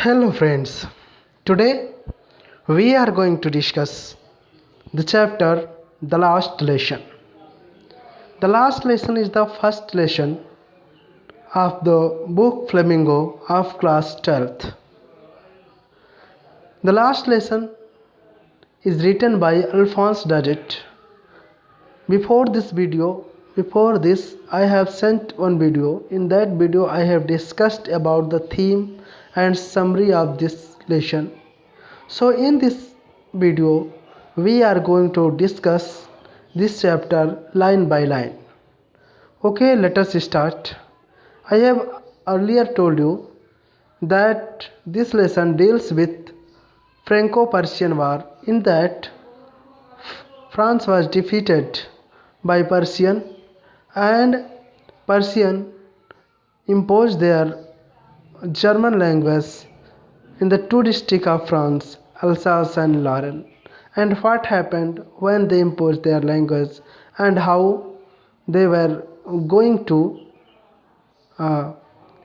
Hello friends, today we are going to discuss the chapter The Last Lesson. The last lesson is the first lesson of the book Flamingo of class 12th. The last lesson is written by Alphonse Daudet. Before this I have sent one video. In that video I have discussed about the theme and summary of this lesson. So in this video we are going to discuss this chapter line by line. Okay, let us start. I have earlier told you that this lesson deals with Franco-Persian War, in that France was defeated by Persian and Persian imposed their German language in the two districts of France, Alsace and Lorraine. And what happened when they imposed their language and how they were going to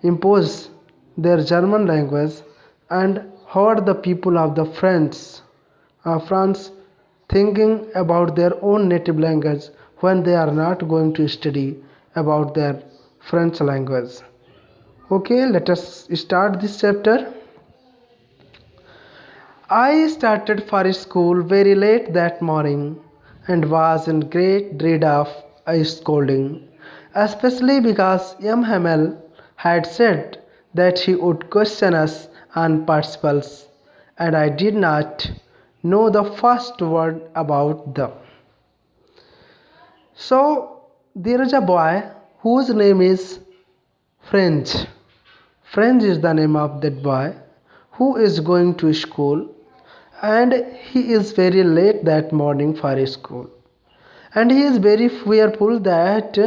impose their German language, and how are the people of the France thinking about their own native language when they are not going to study about their French language. Okay, let us start this chapter. I started for school very late that morning and was in great dread of a scolding, especially because M. Hamel had said that he would question us on participles, and I did not know the first word about them. So there is a boy whose name is French. French is the name of that boy who is going to school, and he is very late that morning for school, and he is very fearful that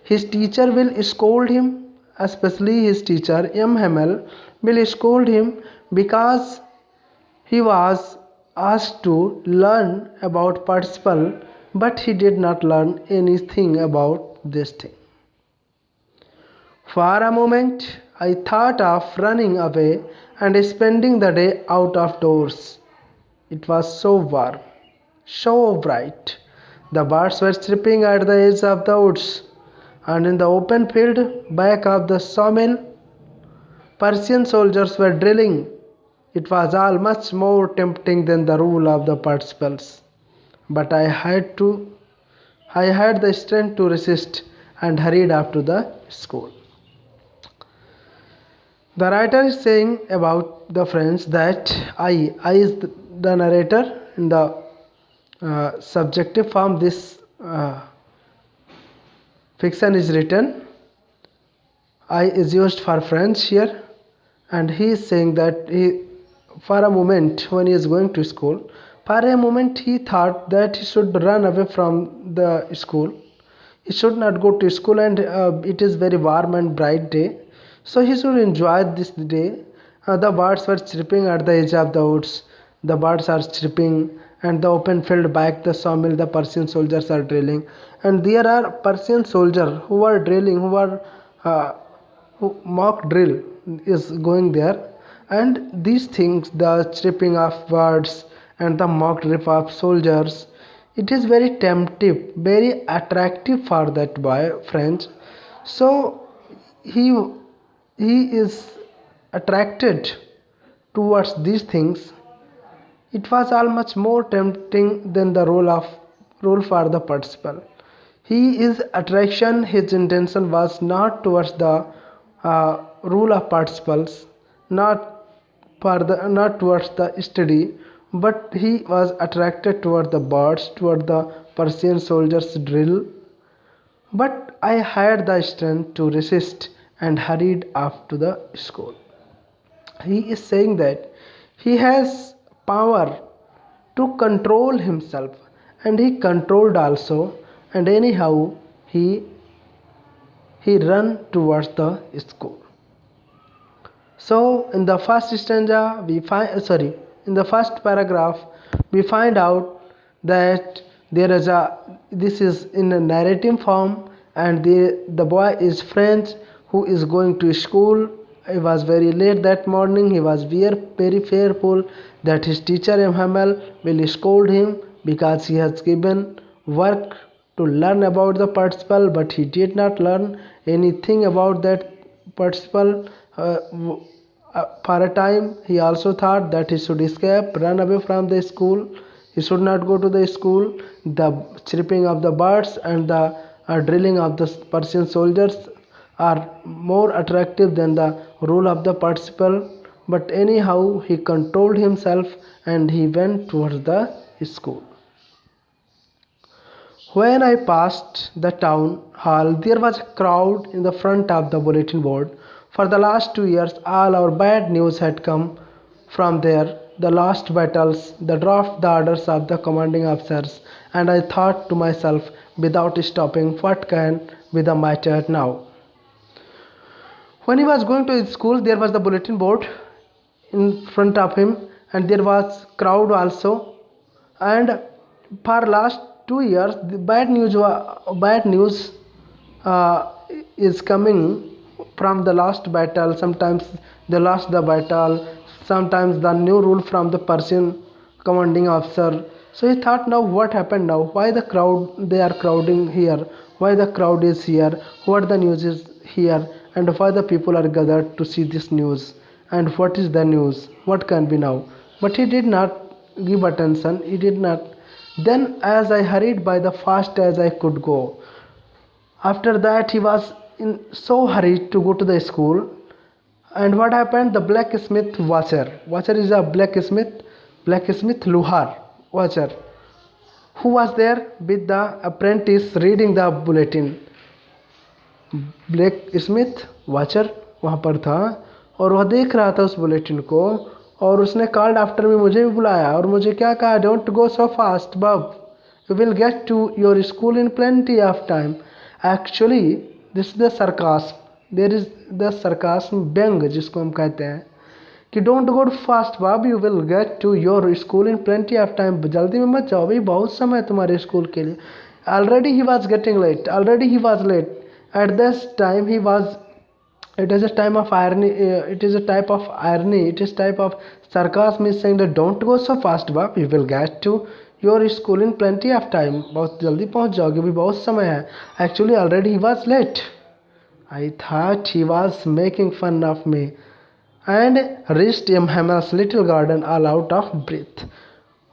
his teacher will scold him, especially his teacher M. Hamel will scold him because he was asked to learn about participle, but he did not learn anything about this thing. For a moment I thought of running away and spending the day out of doors. It was so warm, so bright. The birds were chirping at the edge of the woods, and in the open field back of the sawmill, Persian soldiers were drilling. It was all much more tempting than the rule of the participles, but I had the strength to resist and hurried off to the school. The writer is saying about the French that I is the narrator in the subjective form. This fiction is written. I is used for French here, and he is saying that for a moment when he is going to school, for a moment he thought that he should run away from the school. He should not go to school, and it is very warm and bright day, so he should enjoy this day. The birds were chirping at the edge of the woods. The birds are chirping, and the open field back the sawmill, the Persian soldiers are drilling, and there are Persian soldiers who are drilling, who mock drill is going there, and these things, the chirping of birds and the mock drill of soldiers, it is very tempting, very attractive for that boy French. So he is attracted towards these things. It was all much more tempting than the role for the participle. His attraction, his intention was not towards the rule of participles, not towards the study, but he was attracted toward the birds, toward the Persian soldiers' drill. But I had the strength to resist and hurried off to the school. He is saying that he has power to control himself, and he controlled also, and anyhow he ran towards the school. So in the first stanza in the first paragraph we find out that this is in a narrative form, and the boy is French who is going to school, He was very late that morning. He was very fearful that his teacher Hamel will scold him because he has given work to learn about the participle, but he did not learn anything about that participle. For a time, he also thought that he should escape, run away from the school. He should not go to the school. The chirping of the birds and the drilling of the Persian soldiers are more attractive than the rule of the participle. But anyhow, he controlled himself and he went towards the school. When I passed the town hall, there was a crowd in the front of the bulletin board. For the last 2 years, all our bad news had come from there. The lost battles, the draft the orders of the commanding officers, and I thought to myself without stopping, what can be the matter now? When he was going to school, there was the bulletin board in front of him, and there was crowd also. And for last 2 years, the bad news uh, is coming from the last battle. Sometimes they lost the battle. Sometimes the new rule from the Persian commanding officer. So he thought, now what happened now? Why the crowd? They are crowding here. Why the crowd is here? What the news is here? And why the people are gathered to see this news? And what is the news? What can be now? But he did not give attention. He did not. Then, as I hurried by the fast as I could go, after that he was in so hurried to go to the school. And what happened? The blacksmith watcher is a blacksmith Luhar watcher, who was there with the apprentice reading the bulletin. Blacksmith Wachter वहाँ पर था और वह देख रहा था उस bulletin को, और उसने कॉल्ड आफ्टर में मुझे भी बुलाया और मुझे क्या कहा, don't go so fast bub, you will get to your school in plenty of time. Actually this is the sarcasm, there is the sarcasm, व्यंग जिसको हम कहते हैं कि don't go fast bub, you will get to your school in plenty of time. जल्दी में मत जाओ भाई, बहुत समय है तुम्हारे स्कूल के लिए. ऑलरेडी ही वॉज गेटिंग लेट, ऑलरेडी ही was late. At this time he was, it is a time of irony, it is a type of irony, it is type of sarcasm, is saying that don't go so fast bab, you will get to your school in plenty of time. बहुत जल्दी पहुंच जाओगे, भी बहुत समय है. Actually already he was late. I thought he was making fun of me and reached Hamel's little garden all out of breath.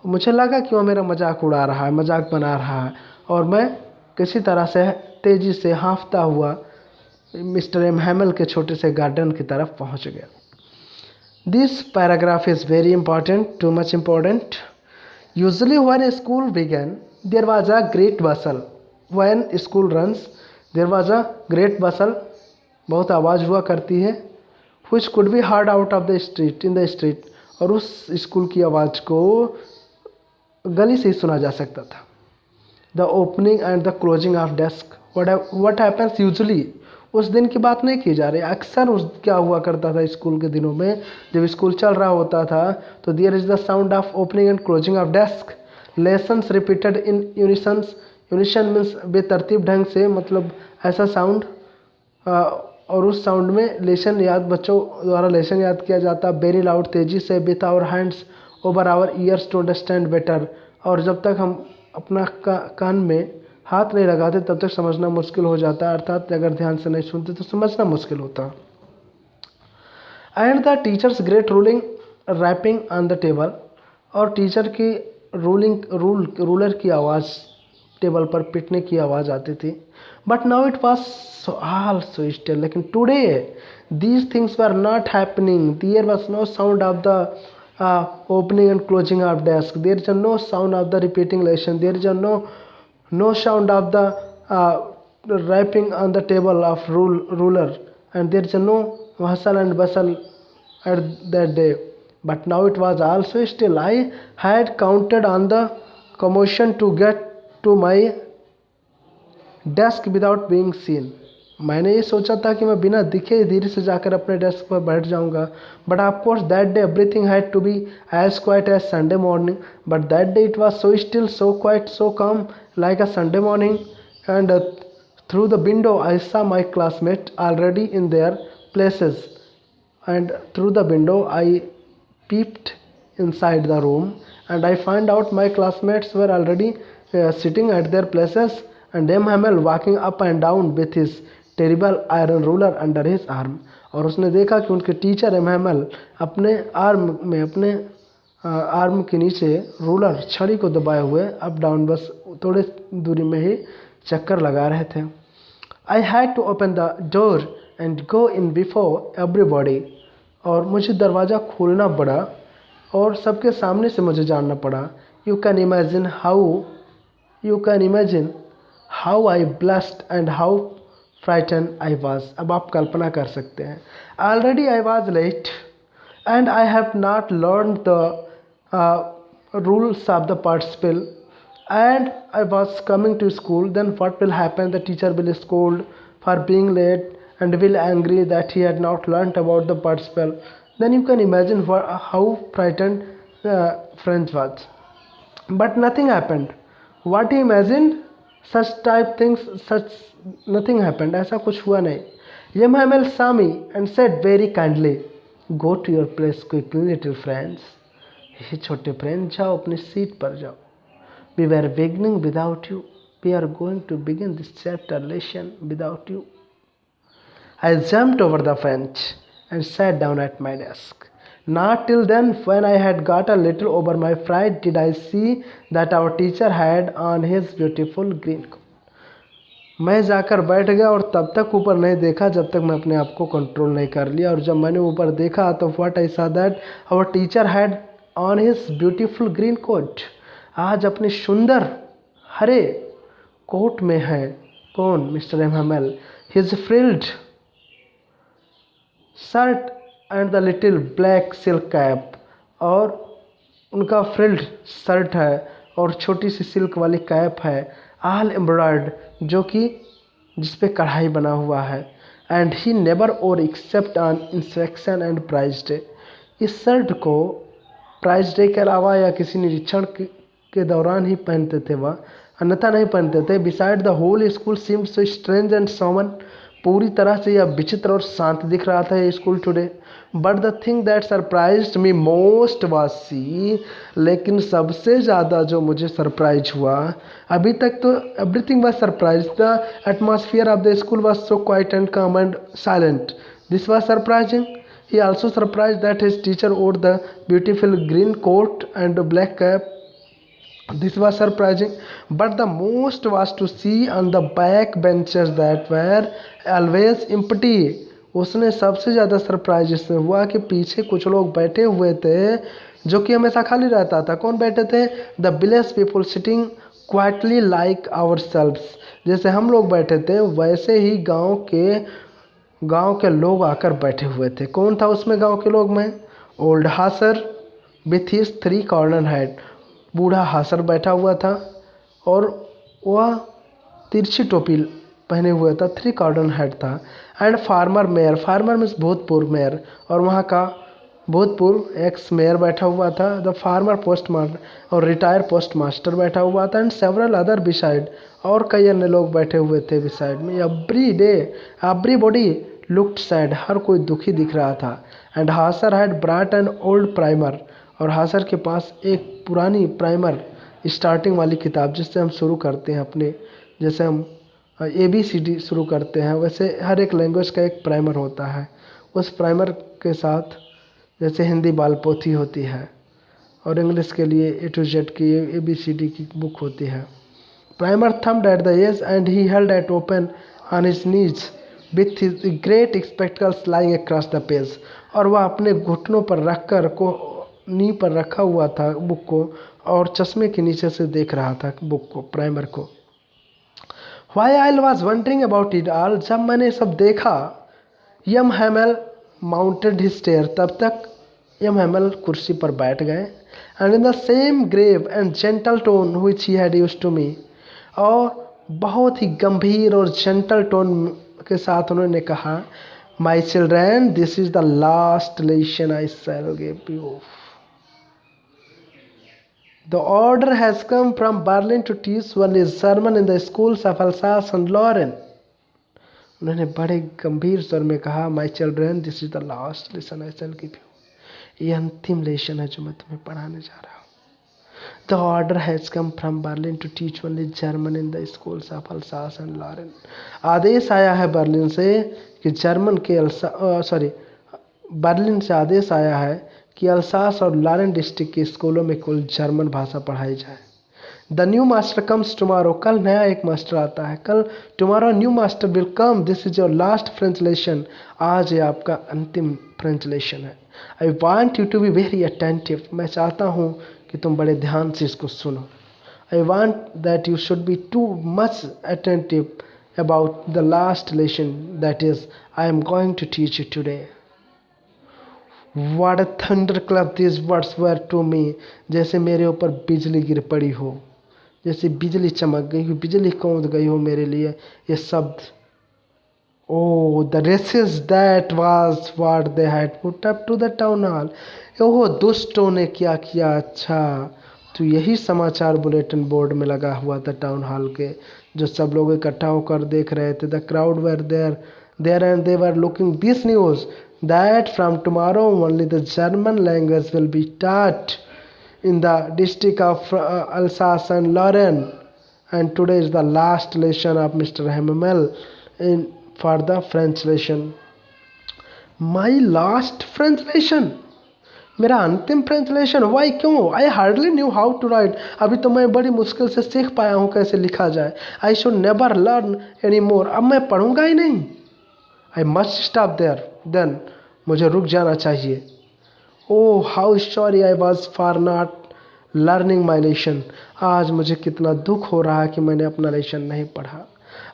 मुझे लगा कि वो मेरा मजाक उड़ा रहा है, मजाक बना रहा है, और मैं किसी तरह से तेजी से हाँफता हुआ मिस्टर हैमेल के छोटे से गार्डन की तरफ पहुंच गया. This paragraph is very important, too much important. Usually when a school began there was a great bustle. When school runs there was a great bustle, बहुत आवाज़ हुआ करती है. Which could be heard out of the street, in the street, और उस school की आवाज़ को गली से ही सुना जा सकता था. The opening and the closing of desk, what happens usually, उस दिन की बात नहीं की जा रही, अक्सर उस क्या हुआ करता था स्कूल के दिनों में, जब स्कूल चल रहा होता था तो there is the sound of opening and closing of desk. Lessons repeated in unisons, unison means बेतरतीब ढंग से, मतलब ऐसा साउंड, और उस साउंड में लेसन याद, बच्चों द्वारा लेसन याद किया जाता. वेरी लाउड, तेज़ी से. With our hands over our ears to understand better, और जब तक हम अपना कान में हाथ नहीं लगाते तब तक समझना मुश्किल हो जाता है, अर्थात अगर ध्यान से नहीं सुनते तो समझना मुश्किल होता. And the teacher's great ruling rapping on the table, और टीचर की रूलर की आवाज़, टेबल पर पिटने की आवाज़ आती थी. But now it was all so still. लेकिन today these things were not happening. There was no sound of the opening and closing of desk. There is no sound of the repeating lesson. There is no sound of the writing on the table of ruler, and there is no hustle and bustle at that day. But now it was also still. I had counted on the commotion to get to my desk without being seen. मैंने ये सोचा था कि मैं बिना दिखे धीरे से जाकर अपने डेस्क पर बैठ जाऊंगा. But of course that day everything had to be as quiet as Sunday morning. But that day it was so still, so quiet, so calm, like a Sunday morning. And through the window I saw my classmates already in their places. and through the window I peeped inside the room, and I found out my classmates were already sitting at their places, and M. Hamel walking up and down with his terrible iron ruler under his arm. और उसने देखा कि उनके teacher M हैमल अपने अपने arm के नीचे ruler छड़ी को दबाए हुए अप डाउन बस थोड़े दूरी में ही चक्कर लगा रहे थे. I had to open the door and go in before everybody. और मुझे दरवाज़ा खोलना पड़ा और सबके सामने से मुझे जानना पड़ा. You can imagine how I blushed and how frightened I was. अब आप कल्पना कर सकते हैं. Already I was late and I have not learned the rules of the participle, and I was coming to school. Then what will happen? The teacher will scold for being late and will angry that he had not learnt about the participle. Then you can imagine how frightened French was. But nothing happened. What he imagined, such nothing happened. ऐसा कुछ हुआ नहीं. Yem Hamel saw me and said very kindly, "Go to your place quickly, little friends." हे छोटे friend, जाओ अपनी seat पर जाओ. We were beginning without you. We are going to begin this chapter lesson without you. I jumped over the fence and sat down at my desk. Not till then, when I had got a little over my fright, did I see that our teacher had on his beautiful green coat. मैं जाकर बैठ गया और तब तक ऊपर नहीं देखा जब तक मैं अपने आप को कंट्रोल नहीं कर लिया. और जब मैंने ऊपर देखा तो what I saw that our teacher had on his beautiful green coat. आज अपने सुंदर हरे कोट में है. कौन? Mister M Hamel. His frilled shirt and the little black silk cap. और उनका फ्रिल्ड शर्ट है और छोटी सी सिल्क वाली कैप है, ऑल एम्ब्रॉयड, जो कि जिस पे कढ़ाई बना हुआ है. And he never wore except on inspection and prize day. इस शर्ट को प्राइज डे के अलावा या किसी निरीक्षण के दौरान ही पहनते थे वह, अन्यथा नहीं पहनते थे. Beside the whole school seemed so strange and solemn. पूरी तरह से यह विचित्र और शांत दिख रहा था ये school today. But the thing that surprised me most was see. लेकिन सबसे ज़्यादा जो मुझे सरप्राइज हुआ, अभी तक तो everything was surprise. The atmosphere of the school was so quiet and calm and silent. This was surprising. He also surprised that his teacher wore the beautiful green coat and black cap. This was surprising, but the most was to see on the back benches that were always empty. उसने सबसे ज़्यादा surprise इससे हुआ कि पीछे कुछ लोग बैठे हुए थे जो कि हमेशा खाली रहता था. कौन बैठे थे? The village people sitting quietly like आवर सेल्व्स. जैसे हम लोग बैठे थे वैसे ही गांव के लोग आकर बैठे हुए थे. कौन था उसमें गांव के लोग में? Old Hauser with his 3 corner head. बूढ़ा हासर बैठा हुआ था और वह तिरछी टोपी पहने हुए था, 3 कॉर्नर हेड था. And farmer mayor. Farmer means भूतपूर्व मेयर, और वहाँ का भूतपूर्व एक्स मेयर बैठा हुआ था. द फार्मर पोस्ट मास्टर और रिटायर पोस्ट मास्टर बैठा हुआ था. And several other beside. और कई अन्य लोग बैठे हुए थे बिसाइड में. Everybody looked sad. हर कोई दुखी दिख रहा था. And Hauser had brought an old primer. और हासर के पास एक पुरानी प्राइमर, स्टार्टिंग वाली किताब जिससे हम शुरू करते हैं अपने, जैसे हम ABCD शुरू करते हैं वैसे हर एक लैंग्वेज का एक प्राइमर होता है. उस प्राइमर के साथ जैसे हिंदी बाल पोथी होती है और इंग्लिश के लिए A to Z की ABCD की बुक होती है. Primer thumbed at the edge and he held it open on his knees with his great spectacles lying across the page. और वह अपने घुटनों पर रखकर नी पर रखा हुआ था बुक को और चश्मे के नीचे से देख रहा था बुक को, प्राइमर को. While I was wondering about it all, जब मैंने सब देखा, M Hamel mounted his stair. तब तक यम हैमल कुर्सी पर बैठ गए. And in the same grave and gentle tone which he had used to me. और बहुत ही गंभीर और जेंटल टोन के साथ उन्होंने कहा, my children, this is the last lesson I shell give you. The order has come from Berlin to teach one is sermon in the schools of Alsace and Lorraine. उन्होंने बड़े गंभीर स्वर में कहा, my children, this is the last lesson I shell give you. ये अंतिम lesson है जो मैं तुम्हें पढ़ाने जा रहा हूँ। The order has come from Berlin to teach only German in the schools of Alsace and Lorraine. आदेश आया है बर्लिन से कि बर्लिन से आदेश आया है कि अल्सास और लॉरेन डिस्ट्रिक्ट के स्कूलों में केवल जर्मन भाषा पढ़ाई जाए। The new master comes tomorrow, कल नया एक मास्टर आता है। कल tomorrow new master will come, this is your last French lesson. आज ये आपका अंतिम फ्रेंच लेसन है। I want you to be very attentive, मैं चाहता हूँ कि तुम बड़े ध्यान से इसको सुनो। I want that you should be too much attentive about the last lesson that is I am going to teach you today. What a thunderclap these words were to me, जैसे मेरे ऊपर बिजली गिर पड़ी हो, जैसे बिजली चमक गई हो, बिजली कौंध गई हो मेरे लिए ये शब्द। Oh the wretches that was what they had put up to the town hall. Oh दुष्टों ने क्या किया। अच्छा तो यही समाचार बुलेटिन बोर्ड में लगा हुआ था टाउन हॉल के, जो सब लोग इकट्ठा होकर देख रहे थे। The crowd were there and they were looking this news that from tomorrow only the German language will be taught in the district of Alsace and Lorraine, and today is the last lesson of Mr. Hamel for the French lesson. My last French lesson, मेरा अंतिम French lesson. Why क्यों? I hardly knew how to write, अभी तो मैं बड़ी मुश्किल से सीख पाया हूँ कैसे लिखा जाए। I should never learn any more, अब मैं पढ़ूंगा ही नहीं। I must stop there then, मुझे रुक जाना चाहिए। Oh how sorry I was for not learning my lesson, आज मुझे कितना दुख हो रहा है कि मैंने अपना लेसन नहीं पढ़ा,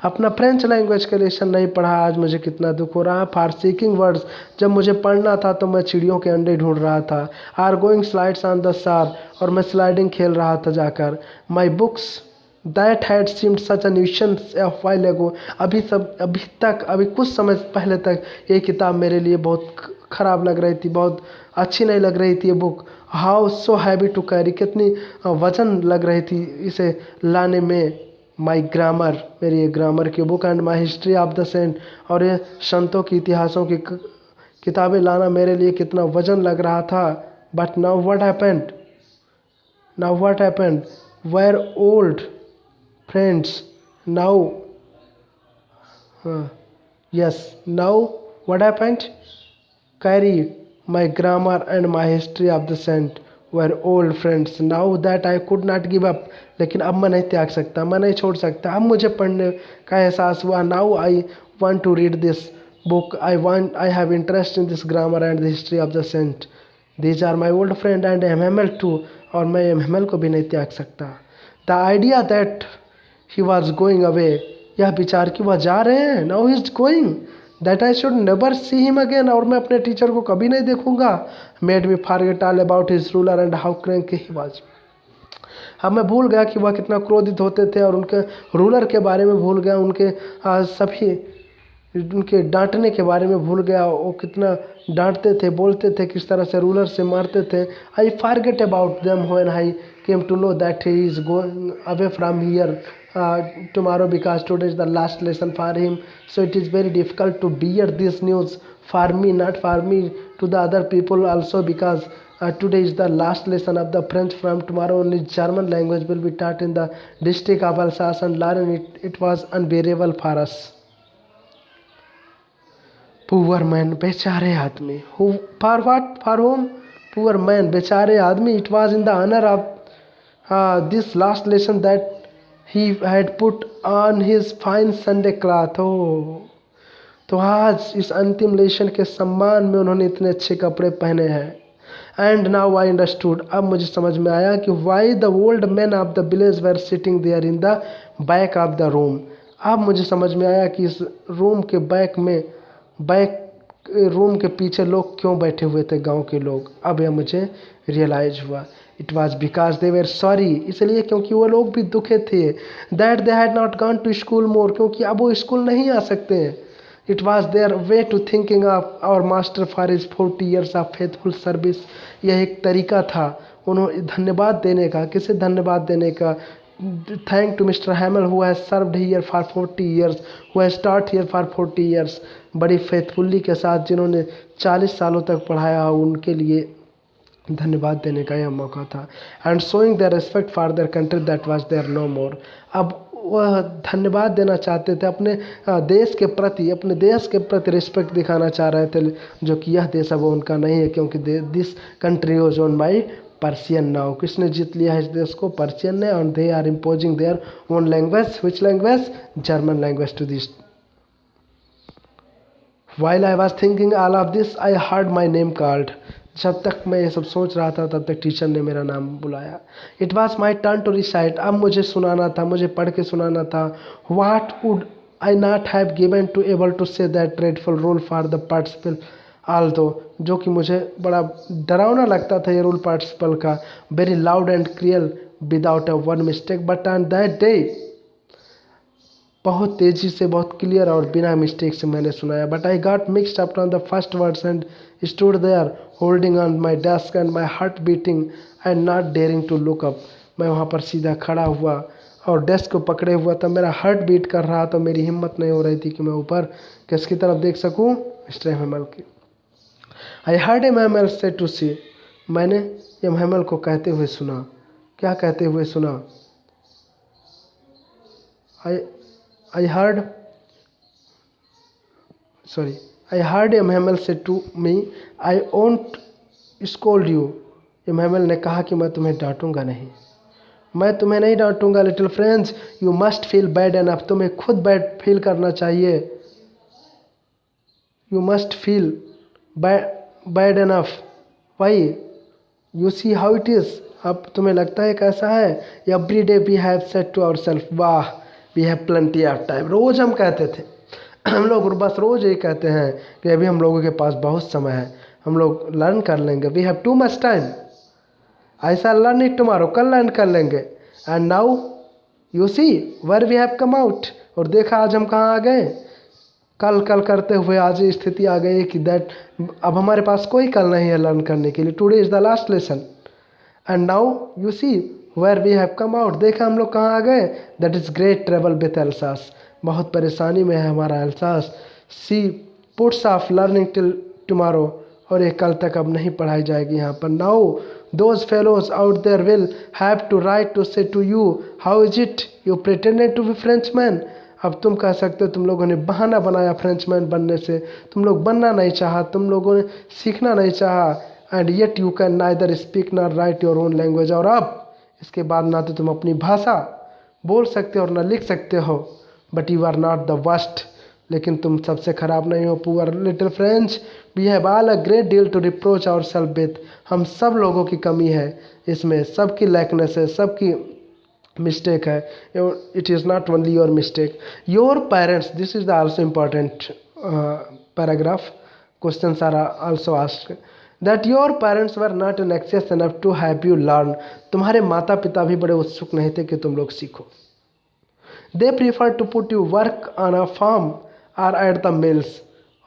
अपना फ्रेंच लैंग्वेज का लेसन नहीं पढ़ा। आज मुझे कितना दुख हो रहा है। फॉर सीकिंग वर्ड्स, जब मुझे पढ़ना था तो मैं चिड़ियों के अंडे ढूंढ रहा था। Are going slides on the Saar, और मैं स्लाइडिंग खेल रहा था जाकर। My books that had seemed such a nuisance a while ago, अभी कुछ समय पहले तक ये किताब मेरे लिए बहुत ख़राब लग रही थी, बहुत अच्छी नहीं लग रही थी ये book. How so heavy to carry, कितनी वजन लग रही थी इसे लाने में। माई ग्रामर, मेरी ये ग्रामर की book, and my history of the saint, और ये संतों की इतिहासों की किताबें लाना मेरे लिए कितना वजन लग रहा था। But now what happened, where old friends now, yes, now what happened, carry my grammar and my history of the saint were old friends now that I could not give up, लेकिन अब मैं नहीं त्याग सकता, मैं नहीं छोड़ सकता। अब मुझे पढ़ने का एहसास हुआ। now I want to read this book, I have interest in this grammar and the history of the saint, these are my old friend and MML too, और मैं MML को भी नहीं त्याग सकता। the idea that he was going away, यह विचार कि वह जा रहे हैं, now he is going, that I should never see him again, और मैं अपने टीचर को कभी नहीं देखूंगा, made me forget all about his ruler and how cranky he was। अब मैं भूल गया कि वह कितना क्रोधित होते थे, और उनके रूलर के बारे में भूल गया, उनके डांटने के बारे में भूल गया, वो कितना डांटते थे, बोलते थे, किस तरह से रूलर से मारते थे। I forget about them when I came to know that he is going away from here tomorrow, because today is the last lesson for him, so it is very difficult to bear this news for me, not for me, to the other people also, because today is the last lesson of the French. From tomorrow only German language will be taught in the district of Alsace and Lorraine. It was unbearable for us। Poor man, बेचारे आदमी। For what, for whom? Poor man, बेचारे आदमी। It was in the honour of this last lesson that he had put on his fine Sunday cloth. हो तो आज इस अंतिम lesson के सम्मान में उन्होंने इतने अच्छे कपड़े पहने हैं। एंड नाउ आई अंडरस्टूड, अब मुझे समझ में आया कि why the old man of the village were sitting there in the back of the room. अब मुझे समझ में आया कि इस रूम के बैक रूम के पीछे लोग क्यों बैठे हुए थे, गांव के लोग। अब यह मुझे रियलाइज हुआ। It was because they were sorry, इसलिए क्योंकि वो लोग भी दुखे थे। That they had not gone to school more, क्योंकि अब वो स्कूल नहीं आ सकते हैं। It was their way to thinking of our master for his 40 years of faithful service. यह एक तरीका था उन्होंने धन्यवाद देने का। किसे धन्यवाद देने का? thank to Mr. Hamel who has served here for 40 years, who has taught here for 40 years. बड़ी फेथफुल्ली के साथ जिन्होंने 40 सालों तक पढ़ाया, उनके लिए धन्यवाद देने का यह मौका था. And showing the respect for their country that was their no more. अब वह धन्यवाद देना चाहते थे अपने देश के प्रति, अपने देश के प्रति रिस्पेक्ट दिखाना चाह रहे थे, जो कि यह देश अब उनका नहीं है, क्योंकि this country was own by Persian now. किसने जीत लिया है इस देश को? पर्शियन ने. और they are imposing their own language. Which language? German language to this. While I was thinking all of this, I heard my name called. जब तक मैं ये सब सोच रहा था तब तक टीचर ने मेरा नाम बुलाया. It was my turn to recite. अब मुझे सुनाना था, मुझे पढ़ के सुनाना था. What would I not have given to able to say that dreadful rule for the participle although, जो कि मुझे बड़ा डरावना लगता था ये रूल पार्टिसिपल का. Very loud and cruel without a one mistake, but on that day बहुत तेज़ी से, बहुत क्लियर और बिना मिस्टेक से मैंने सुनाया. But I got mixed up on the first words and stood there holding on my desk and my heart beating and not daring to look up. मैं वहाँ पर सीधा खड़ा हुआ और डेस्क को पकड़े हुआ था. मेरा हार्ट बीट कर रहा था, मेरी हिम्मत नहीं हो रही थी कि मैं ऊपर किसकी तरफ देख सकूँ? मिस्टर एमएमएल की. आई हर्ड एमएमएल से टू सी. मैंने एमएमएल को कहते हुए सुना. क्या कहते हुए सुना? I heard Emmanuel say to me, I won't scold you. Emmanuel ने कहा कि मैं तुम्हें डांटूंगा नहीं. मैं तुम्हें नहीं डांटूंगा. Little friends, you must feel bad enough. तुम्हें खुद बैड फील करना चाहिए. You must feel bad enough. Why? You see how it is. अब तुम्हें लगता है कैसा है? Every day we have said to our self, वाह we have plenty of time. रोज़ हम कहते थे, हम लोग बस रोज़ यही कहते हैं कि अभी हम लोगों के पास बहुत समय है, हम लोग लर्न कर लेंगे. We have too much time. ऐसा लर्न इट टुमारो, कल लर्न कर लेंगे. And now you see where we have come out. और देखा आज हम कहाँ आ गए. कल कल करते हुए आज ये स्थिति आ गई कि दैट अब हमारे पास कोई कल नहीं है लर्न करने के लिए. Today is the last lesson. And now you see where we have come out. देखा हम लोग कहाँ आ गए. That is great travel with Alsace. बहुत परेशानी में है हमारा Alsace. See puts off learning till tomorrow. और ये कल तक अब नहीं पढ़ाई जाएगी यहाँ पर. Now those fellows out there will have to right to say to you how is it you pretended to be Frenchman. अब तुम कह सकते हो तुम लोगों ने बहाना बनाया फ्रेंचमैन बनने से. तुम लोग बनना नहीं चाहा, तुम लोगों ने सीखना नहीं चाहा. And yet you can neither speak not right your own language. और अब इसके बाद ना तो तुम अपनी भाषा बोल सकते हो और ना लिख सकते हो. But you are not the worst. लेकिन तुम सबसे ख़राब नहीं हो. Poor little French, we have all a great deal to reproach our self with. हम सब लोगों की कमी है इसमें, सबकी लैकनेस है, सबकी मिस्टेक है. It is not only your mistake. Your parents, this is the also important paragraph. Questions are also asked that your parents were not anxious enough to have you learn. तुम्हारे माता पिता भी बड़े उत्सुक नहीं थे कि तुम लोग सीखो. They prefer to put you work on a farm or at the mills.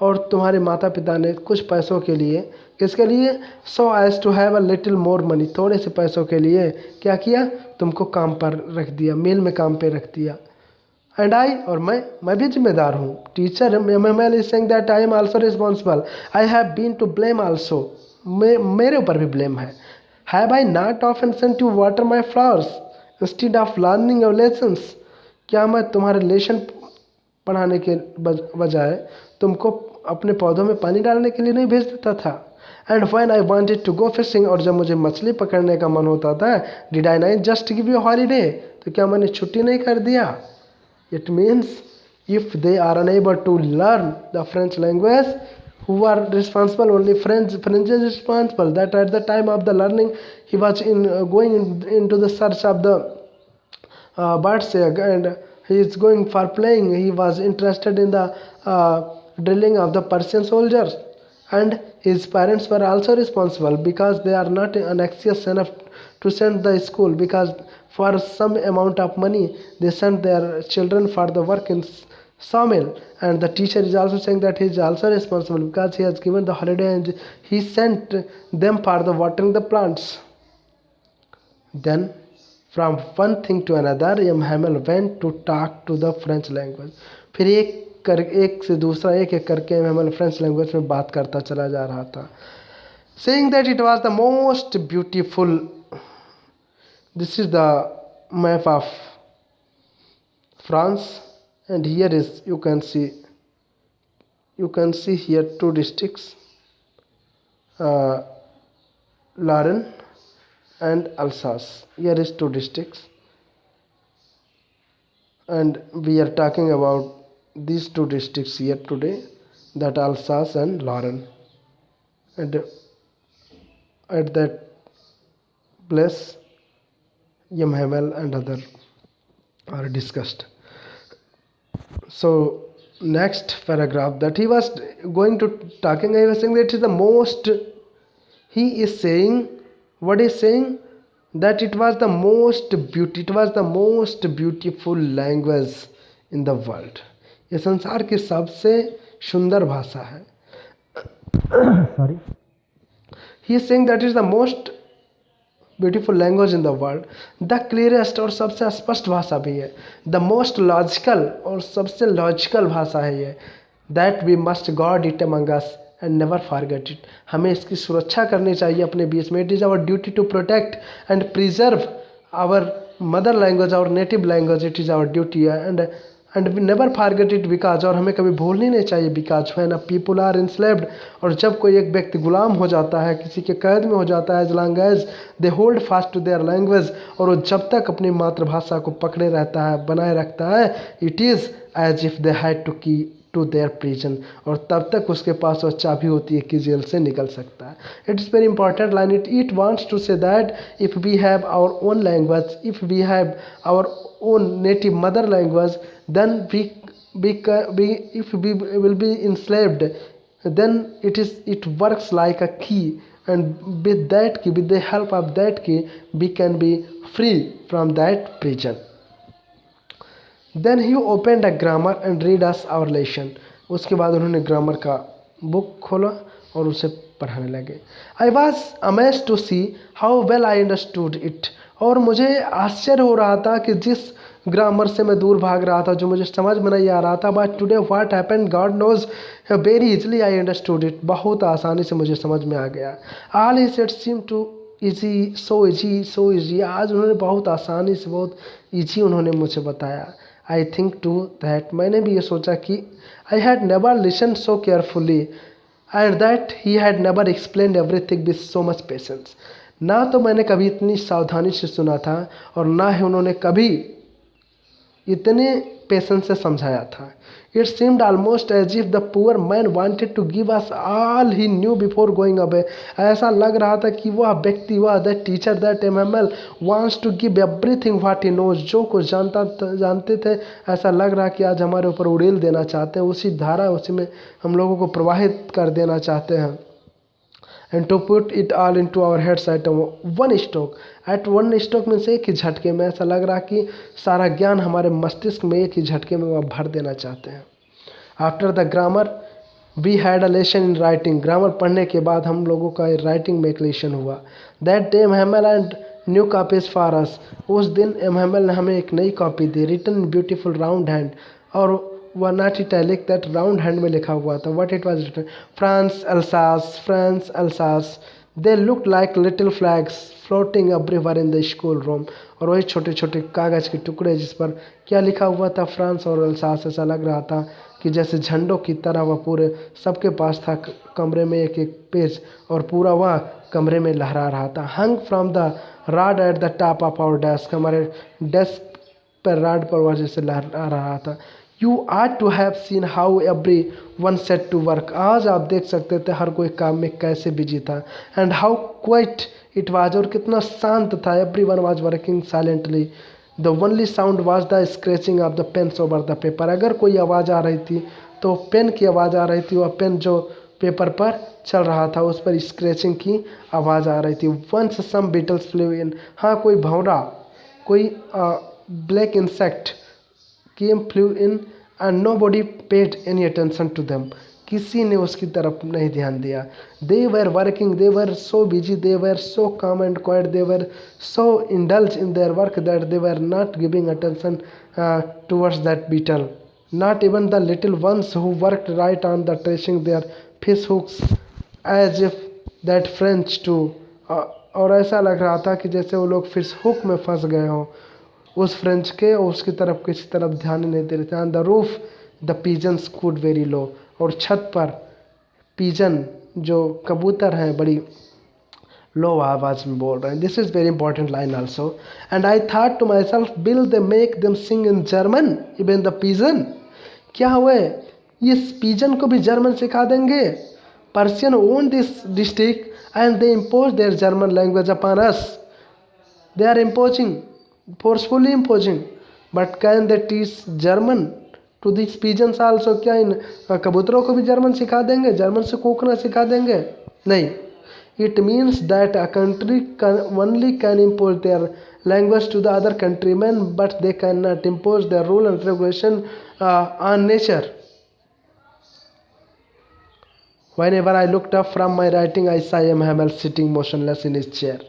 और तुम्हारे माता पिता ने कुछ पैसों के लिए, किसके लिए? so as to have a little more money. थोड़े से पैसों के लिए क्या किया? तुमको काम पर रख दिया, मिल में काम पे रख दिया. एंड आई, और मैं भी जिम्मेदार हूँ. Teacher MML is saying that I am also responsible. I have been to blame also. मेरे ऊपर भी ब्लेम है. Have I not often sent to water my flowers instead of learning your lessons. क्या मैं तुम्हारे लेसन पढ़ाने के बजाय तुमको अपने पौधों में पानी डालने के लिए नहीं भेज देता था? And when I wanted to go fishing, और जब मुझे मछली पकड़ने का मन होता था, did I not just give you holiday. तो क्या मैंने छुट्टी नहीं कर दिया? It means if they are unable to learn the French language, who are responsible? Only French is responsible. That at the time of the learning, he was going into the search of the bird's egg, and he is going for playing. He was interested in the drilling of the Persian soldiers, and his parents were also responsible because they are not anxious enough to send the school, because for some amount of money they send their children for the work in sawmill. And the teacher is also saying that he is also responsible because he has given the holiday and he sent them for the watering the plants. Then from one thing to another M Hamel went to talk to the French language. फिर एक से दूसरा एक एक करके M हैमल French language में बात करता चला जा रहा था। Saying that it was the most beautiful, this is the map of France, and here is you can see here two districts, Lorraine and Alsace. Here is two districts, and we are talking about these two districts here today, that Alsace and Lorraine. And at that place Yamhamel and other are discussed. So next paragraph, that he was going to talking, he was saying that is the most, he is saying, what is saying, that it was the most beautiful language in the world. ये संसार की सबसे सुंदर भाषा है. Sorry. He is saying that is the most beautiful language in the world, the clearest और सबसे स्पष्ट भाषा भी है, द मोस्ट लॉजिकल और सबसे लॉजिकल भाषा है ये, that we must guard it among us and never forget it. हमें इसकी सुरक्षा करनी चाहिए अपने बीच में। It is our duty to protect and preserve our mother language, our native language, it is our duty and we never forget it because, और हमें कभी भूलनी नहीं चाहिए because when a people are enslaved, और जब कोई एक व्यक्ति गुलाम हो जाता है, किसी के कैद में हो जाता है, as long as they hold fast to their language, और वो जब तक अपनी मातृभाषा को पकड़े रहता है, बनाए रखता है, it is as if they had to key to their prison, और तब तक उसके पास वो चाबी होती है कि जेल से निकल सकता है। It is very important line, it wants to say that if we have our own language, if we have our own native mother language, then if we will be enslaved, then it works like a key, and with that key, with the help of that key, we can be free from that prison. Then he opened a grammar and read us our lesson. उसके बाद उन्होंने grammar का book खोला और उसे पढ़ाने लगे। I was amazed to see how well I understood it. और मुझे आश्चर्य हो रहा था कि जिस ग्रामर से मैं दूर भाग रहा था, जो मुझे समझ में नहीं आ रहा था, but today what happened God knows very easily I understood it, बहुत आसानी से मुझे समझ में आ गया। All he said seem too easy, so easy, so easy, आज उन्होंने बहुत आसानी से, बहुत ईजी उन्होंने मुझे बताया। आई थिंक टू दैट, मैंने भी ये सोचा कि I had never listen so carefully and that he had never explain everything with so much patience. ना तो मैंने कभी इतनी सावधानी से सुना था और ना ही उन्होंने कभी इतने पेशेंस से समझाया था। It seemed almost as if the poor man wanted to give us all he knew before going away. ऐसा लग रहा था कि वह व्यक्ति, वह that teacher, that MML wants to give everything what he knows, जो कुछ जानते थे, ऐसा लग रहा कि आज हमारे ऊपर उड़ेल देना चाहते हैं, उसी धारा, उसी में हम लोगों को प्रवाहित कर देना चाहते हैं। And to put it all into our heads at one stroke, at one stroke में से एक ही झटके में, ऐसा लग रहा कि सारा ज्ञान हमारे मस्तिष्क में एक ही झटके में वह भर देना चाहते हैं। After the grammar we had a lesson in writing, grammar पढ़ने के बाद हम लोगों का राइटिंग में एक लेसन हुआ। That day MML and new copies for us, उस दिन एमएमएल ने हमें एक नई कॉपी दी, written in beautiful round hand, और वह not italic, that round hand में लिखा हुआ था। What it was written, France Alsace, France Alsace, they look like little flags floating everywhere in the school room, और वही छोटे छोटे कागज़ के टुकड़े जिस पर क्या लिखा हुआ था, फ्रांस और अल्सास, ऐसा लग रहा था कि जैसे झंडों की तरह वह पूरे सबके पास था, कमरे में एक एक पेज, और पूरा वह कमरे में लहरा रहा था। Hung from the rod at the top of our desk, हमारे डेस्क पर रॉड पर वह जैसे लहरा रहा था। You ought to have seen how every one set to work, आज आप देख सकते थे हर कोई काम में कैसे बिजी था। And how quiet it was, और कितना शांत था। Everyone was working silently. The only sound was the scratching of the pens over the paper, अगर कोई आवाज़ आ रही थी तो पेन की आवाज़ आ रही थी, वह पेन जो पेपर पर चल रहा था उस पर स्क्रैचिंग की आवाज़ आ रही थी। Once some beetles flew in, हाँ कोई भंवरा, कोई black insect came flew in and nobody paid any attention to them, किसी ने उसकी तरफ नहीं ध्यान दिया। दे were working, they were so busy, they were so calm and quiet, they were so indulge in their work that they were not giving attention towards that beetle, not even the little ones who worked right on the tracing their fish hooks as if that French too. और ऐसा लग रहा था कि जैसे वो लोग fish hook में फंस गए हों उस फ्रेंच के, और उसकी तरफ किसी तरफ ध्यान ही नहीं दे रहे थे। On the roof the pigeons cooed very low, और छत पर पिजन जो कबूतर हैं बड़ी लो आवाज में बोल रहे हैं। This is very important line also. And I thought to my self, will they make them sing in German even the pigeon. क्या हुए, इस पिजन को भी जर्मन सिखा देंगे। Persian own this district and they impose their German language upon us. They are imposing, forcefully imposing, but can they teach German to these pigeons also? क्या इन कबूतरों को भी जर्मन सिखा देंगे, जर्मन से कूकना सिखा देंगे? नहीं। It means that a country only can impose their language to the other countrymen, but they cannot impose their rule and regulation on nature. Whenever I looked up from my writing, I saw M. Hamel sitting motionless in his chair.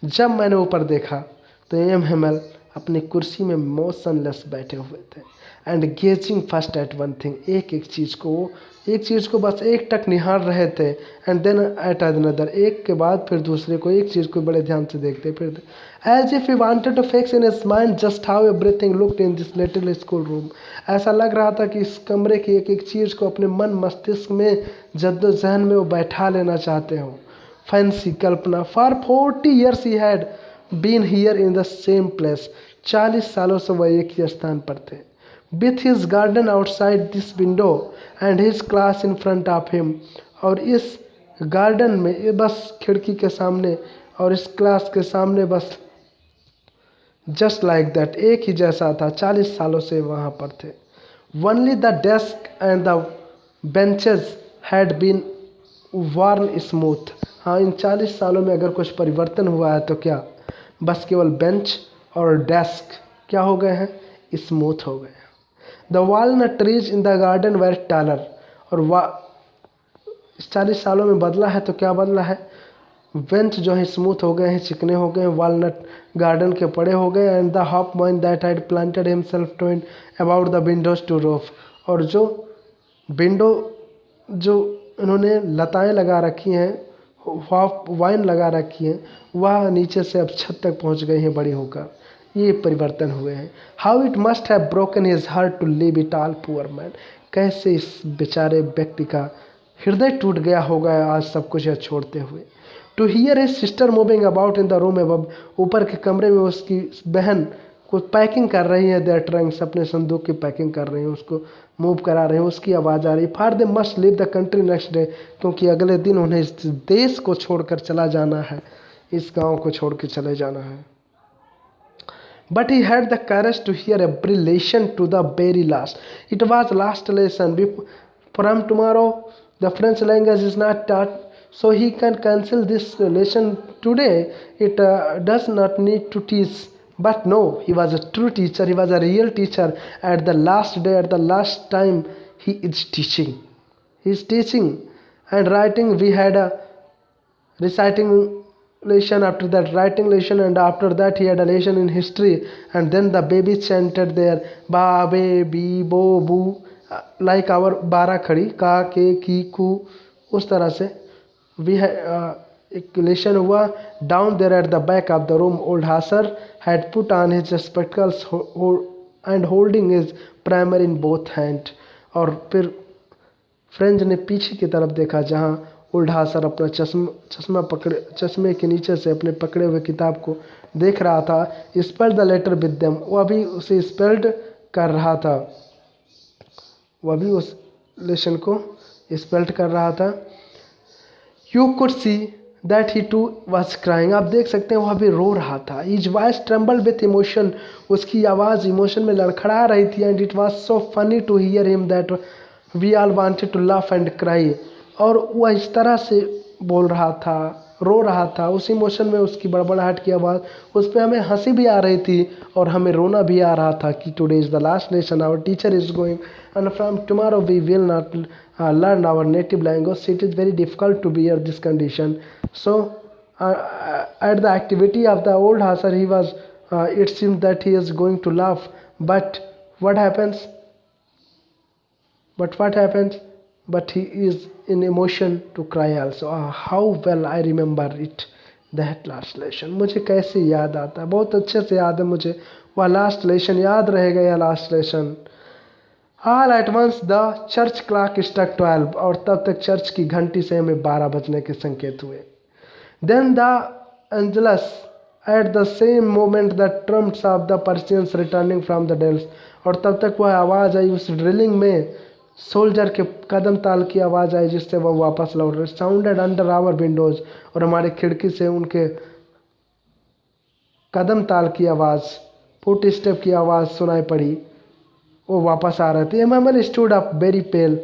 जब मैंने ऊपर देखा तो M Hemal अपनी कुर्सी में motionless बैठे हुए थे। And gazing first at one thing, एक चीज़ को बस एक टक निहार रहे थे। एंड देन एट अनदर, एक के बाद फिर दूसरे को, एक चीज़ को बड़े ध्यान से देखते फिर as if he wanted to fix in his mind just how everything looked in this little school room. ऐसा लग रहा था कि इस कमरे की एक एक चीज़ को अपने मन मस्तिष्क में जद्दोजहन में वो बैठा लेना चाहते हो। फैंसी कल्पना, for 40 years he had been here in the same place. 40 सालों से वह एक ही स्थान पर थे। With his garden outside this window and his class in front of him, और इस गार्डन में बस खिड़की के सामने और इस क्लास के सामने बस जस्ट लाइक दैट, एक ही जैसा था। 40 सालों से वहाँ पर थे। Only the desk and the benches had been worn smooth. हाँ, इन 40 सालों में अगर कुछ परिवर्तन हुआ है तो क्या, बस केवल बेंच और डेस्क क्या हो गए हैं, स्मूथ हो गए हैं। The walnut trees in the garden were taller, और 40 सालों में बदला है तो क्या बदला है, बेंच जो है स्मूथ हो गए हैं, चिकने हो गए हैं, वॉलनट गार्डन के पड़े हो गए। And the hop vine that had planted himself to about the windows to roof, और जो विंडो जो इन्होंने लताएं लगा रखी हैं, वाइन लगा रखी हैं, वह नीचे से अब छत तक पहुंच गई हैं बड़ी होकर। ये परिवर्तन हुए हैं। How it must have broken his heart to leave it all poor man. कैसे इस बेचारे व्यक्ति का हृदय टूट गया होगा आज सब कुछ छोड़ते हुए। To hear his sister moving about in the room above, ऊपर के कमरे में उसकी बहन कुछ पैकिंग कर रही है, देयर ट्रंक्स, अपने संदूक की पैकिंग कर रही है, उसको मूव करा रहे हैं, उसकी आवाज़ आ रही। For they must leave the country next day, क्योंकि अगले दिन उन्हें इस देश को छोड़कर चला जाना है, इस गांव को छोड़ के चले जाना है। But he had the courage to hear every lesson to the very last. It was last lesson. From tomorrow the French language is not taught, so he can cancel this lesson today. It does not need to teach. But no, he was a true teacher. He was a real teacher. At the last day, at the last time, he is teaching. He is teaching and writing. We had a reciting lesson, after that writing lesson, and after that he had a lesson in history. And then the baby chanted there, ba, be, bi, bo, bu, like our बारह खड़ी, का, के, की, कू, उस तरह से we एक lesson हुआ। Down there at the back of the room old Hauser had put on his spectacles and holding his primer in both hand. और फिर फ्रेंच ने पीछे की तरफ देखा जहाँ ओल्ड हासर अपना चश्मे के नीचे से अपने पकड़े हुए किताब को देख रहा था। Spell the letter with them, वह भी उसे स्पेल्ड कर रहा था, वह भी उस लेसन को स्पेल्ड कर रहा था। You could see that he too was crying. आप देख सकते हैं वह भी रो रहा था। His voice trembled with emotion. उसकी आवाज़ इमोशन में लड़खड़ा रही थी। And it was so funny to hear him that we all wanted to laugh and cry. और वह इस तरह से बोल रहा था रो रहा था, उस इमोशन में उसकी बड़बड़ाहट की आवाज़, उस पर हमें हंसी भी आ रही थी और हमें रोना भी आ रहा था कि today is the last lesson, our teacher is going and from tomorrow we will not learn our native language. It is very difficult to bear this condition. So at the activity of the old Hasar, he was it seemed that he is going to laugh, but what happens, what happens, but he is in emotion to cry also. How well I remember it, that last lesson. मुझे कैसे याद आता है, बहुत अच्छे से याद है मुझे वह लास्ट लेसन, याद रहेगा यह last lesson. All at once the church clock struck 12, और तब तक चर्च की घंटी से हमें 12 बजने के संकेत हुए. Then the angelus, at the same moment the trumps of the Persians returning from the drills, और तब तक वह आवाज़ आई उस ड्रिलिंग में सोल्जर के कदम ताल की आवाज़ आई जिससे वह वापस लौट रहे. साउंडेड अंडर आवर विंडोज, और हमारे खिड़की से उनके कदम ताल की आवाज़, फुट स्टेप की आवाज़ सुनाई पड़ी. वो वापस आ रहे थे. M Hamel stood up very pale,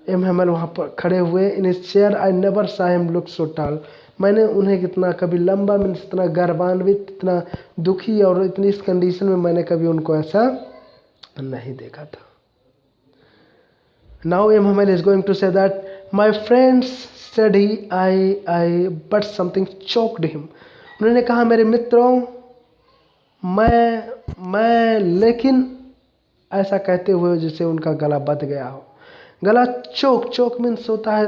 M Hamel वहाँ पर खड़े हुए. In his chair I never saw him look so tall, मैंने उन्हें कितना कभी लंबा, मीन्स इतना गर्वान्वित, इतना दुखी और इतनी इस कंडीशन में मैंने कभी उनको ऐसा नहीं देखा था. Now M Hamel is going to say that my friends said he I but something choked him. उन्होंने कहा मेरे मित्रों, मैं लेकिन, ऐसा कहते हुए जिससे उनका गला बंध गया हो. गला चोक मीन्स होता है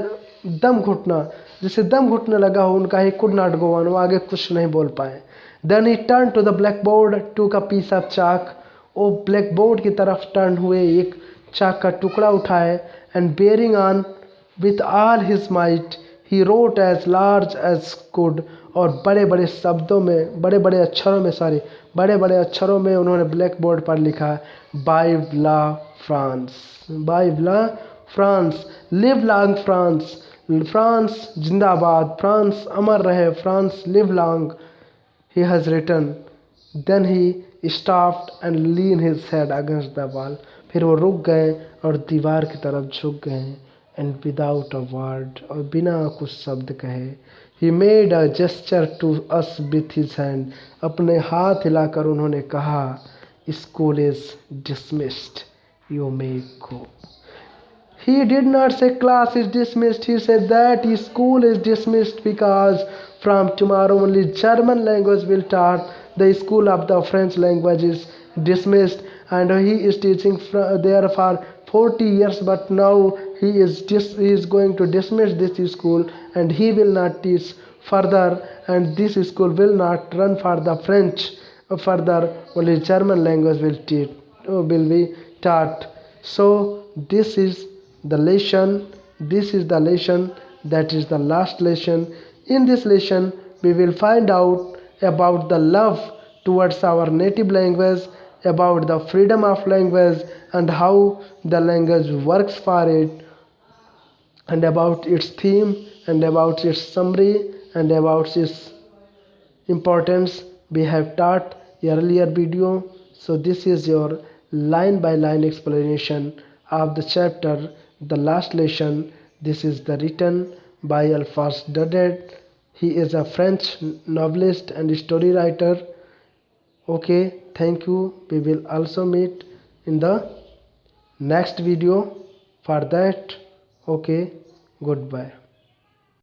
दम घुटना, जिसे दम घुटने लगा हो उनका. He could not go on, वो आगे कुछ नहीं बोल पाए. Then he turn to the black board, took a piece of चाक, वो ब्लैक बोर्ड की तरफ टर्न हुए, एक चाक का टुकड़ा उठाए. And bearing on with all his might he wrote as large as could, और बड़े बड़े शब्दों में, बड़े बड़े अक्षरों में उन्होंने ब्लैक बोर्ड पर लिखा, बाइव ला फ्रांस, बाइव ला France, live long France, France जिंदाबाद, फ्रांस अमर रहे, France live long, he has written. Then he stopped and lean his head against the wall, फिर वो रुक गए और दीवार की तरफ झुक गए. एंड विदाउट अ वर्ड, और बिना कुछ शब्द कहे, he made a gesture to us with his hand, अपने हाथ हिलाकर उन्होंने कहा, school is dismissed, you may go. He did not say class is dismissed, he said that school is dismissed because from tomorrow only German language will taught, the school of the French language is dismissed, and he is teaching there for 40 years, but now he is going to dismiss this school and he will not teach further, and this school will not run for the French further, only German language will be taught. So this is the lesson, that is the last lesson. In this lesson we will find out about the love towards our native language, about the freedom of language and how the language works for it, and about its theme, and about its summary, and about its importance we have taught earlier video. So this is your line by line explanation of the chapter, the last lesson. This is the written by Alphonse Daudet. He is a French novelist and story writer. Okay, thank you. We will also meet in the next video. For that, okay, goodbye.